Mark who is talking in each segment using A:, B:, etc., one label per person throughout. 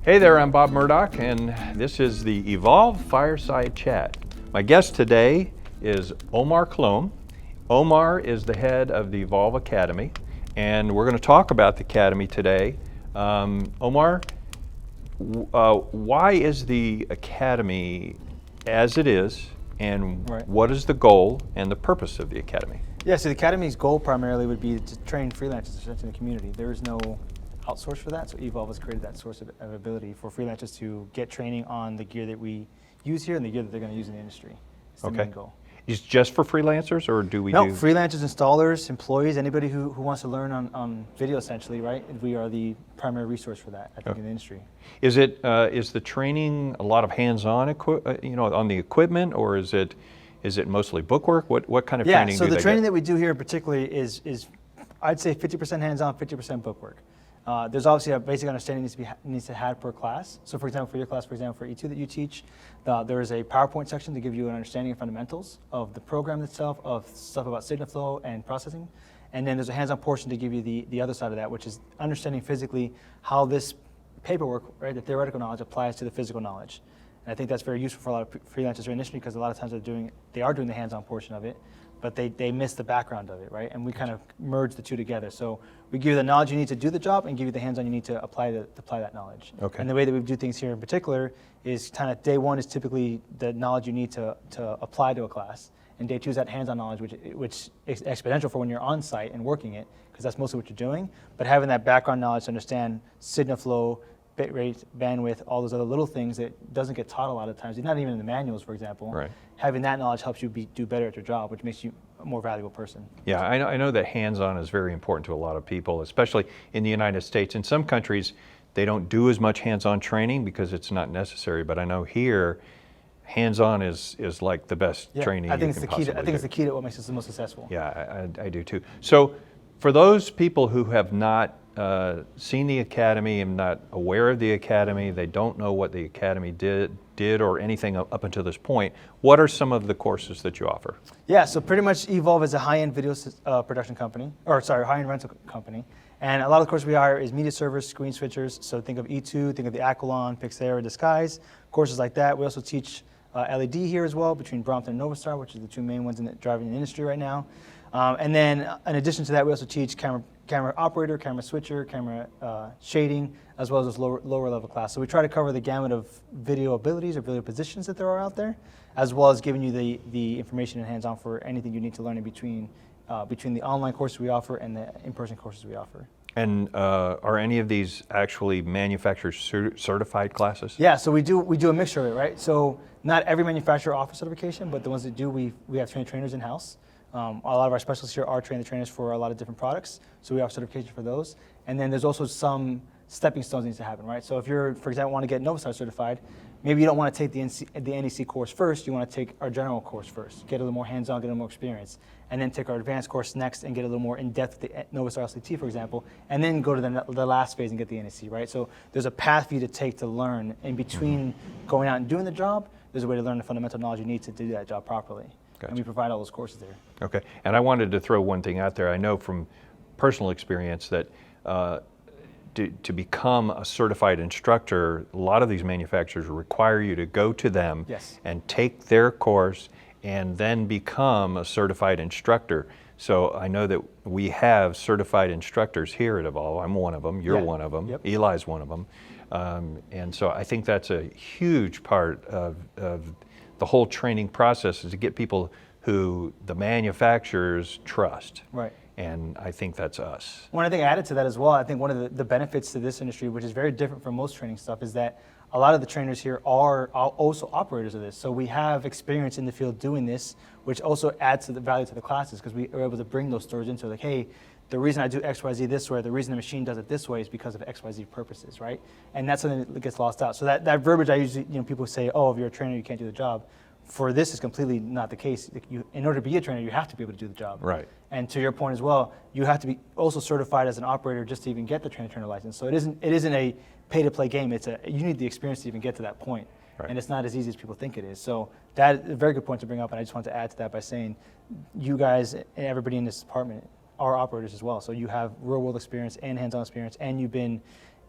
A: Hey there, I'm Bob Murdock, and this is the Evolve Fireside Chat. My guest today is Omar Colom. Omar is the head of the Evolve Academy, and we're going to talk about the Academy today. Omar, why is the Academy as it is, and what is the goal and the purpose of the Academy?
B: Yeah, so the Academy's goal primarily would be to train freelancers in the community. There is no outsource for that, so Evolve has created that source of ability for freelancers to get training on the gear that we use here and the gear that they're going to use in the industry. It's the main goal.
A: Is it just for freelancers, or do we
B: No, freelancers, installers, employees, anybody who wants to learn on video, essentially, right? We are the primary resource for that, I think, in the industry.
A: Is it is the training a lot of hands-on, on the equipment, or is it mostly bookwork? What kind of training do they get?
B: Yeah, so the training that we do here particularly is I'd say 50% hands-on, 50% bookwork. There's obviously a basic understanding needs to have per class. So for example, for your class, for example, for E2 that you teach, there is a PowerPoint section to give you an understanding of fundamentals of the program itself, of stuff about signal flow and processing. And then there's a hands-on portion to give you the other side of that, which is understanding physically how this paperwork, right, the theoretical knowledge applies to the physical knowledge. And I think that's very useful for a lot of freelancers initially, because a lot of times they are doing the hands-on portion of it, but they miss the background of it, right? And we kind of merge the two together. So we give you the knowledge you need to do the job and give you the hands-on you need to apply that knowledge. Okay. And the way that we do things here in particular is kind of day one is typically the knowledge you need to apply to a class. And day two is that hands-on knowledge, which is exponential for when you're on site and working it, because that's mostly what you're doing. But having that background knowledge to understand signal flow, bit rate, bandwidth, all those other little things that doesn't get taught a lot of times, not even in the manuals, for example. Right. Having that knowledge helps you do better at your job, which makes you a more valuable person.
A: Yeah, I know that hands-on is very important to a lot of people, especially in the United States. In some countries, they don't do as much hands-on training because it's not necessary, but I know here, hands-on is like the best training you can possibly do.
B: I think it's the key to what makes us the most successful.
A: Yeah, I do too. So for those people who have not seen the Academy and not aware of the Academy, they don't know what the Academy did or anything up until this point, what are some of the courses that you offer?
B: Yeah, so pretty much Evolve is a high-end video production company, high-end rental company. And a lot of the courses we hire is media servers, screen switchers. So think of E2, think of the Aquilon, Pixera, Disguise, courses like that. We also teach LED here as well, between Brompton and Novastar, which are the two main ones driving the industry right now. And then in addition to that, we also teach camera operator, camera switcher, camera shading, as well as this lower level class. So we try to cover the gamut of video abilities or video positions that there are out there, as well as giving you the information and hands-on for anything you need to learn in between the online courses we offer and the in-person courses we offer.
A: And are any of these actually manufacturer certified classes?
B: Yeah, so we do a mixture of it, right? So not every manufacturer offers certification, but the ones that do, we have trainers in-house. A lot of our specialists here are trained trainers for a lot of different products, so we offer certification for those. And then there's also some stepping stones that need to happen, right? So if you're, for example, want to get Novastar certified, maybe you don't want to take the NEC course first, you want to take our general course first, get a little more hands-on, get a little more experience, and then take our advanced course next and get a little more in-depth with the Novastar LCT, for example, and then go to the last phase and get the NEC, right? So there's a path for you to take to learn. In between going out and doing the job, there's a way to learn the fundamental knowledge you need to do that job properly. Gotcha. And we provide all those courses there.
A: Okay, and I wanted to throw one thing out there. I know from personal experience that to become a certified instructor, a lot of these manufacturers require you to go to them and take their course and then become a certified instructor. So I know that we have certified instructors here at Evolve. I'm one of them, you're one of them, Eli's one of them. And so I think that's a huge part of the whole training process, is to get people who the manufacturers trust. Right. And I think that's us.
B: One thing I added to that as well, I think one of the benefits to this industry, which is very different from most training stuff, is that a lot of the trainers here are also operators of this. So we have experience in the field doing this, which also adds to the value to the classes, because we are able to bring those stories into it, like, hey, the reason I do XYZ this way, the reason the machine does it this way is because of XYZ purposes, right? And that's something that gets lost out. So that verbiage I usually, people say, oh, if you're a trainer, you can't do the job. For this is completely not the case. In order to be a trainer, you have to be able to do the job.
A: Right.
B: And to your point as well, you have to be also certified as an operator just to even get the trainer license. So it isn't a pay-to-play game. You need the experience to even get to that point. Right. And it's not as easy as people think it is. So that is a very good point to bring up, and I just wanted to add to that by saying you guys and everybody in this department are operators as well. So you have real-world experience and hands-on experience, and you've been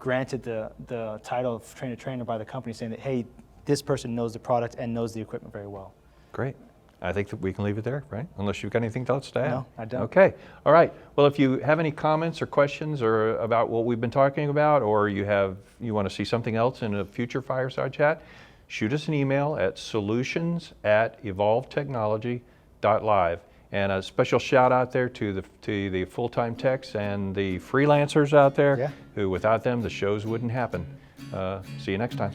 B: granted the title of trainer by the company, saying that, hey, this person knows the product and knows the equipment very well.
A: Great. I think that we can leave it there, right? Unless you've got anything else to add.
B: No, I don't.
A: Okay. All right. Well, if you have any comments or questions or about what we've been talking about, or you want to see something else in a future Fireside Chat, shoot us an email at solutions@evolvetechnology.live. And a special shout out there to the full-time techs and the freelancers out there, who without them the shows wouldn't happen. See you next time.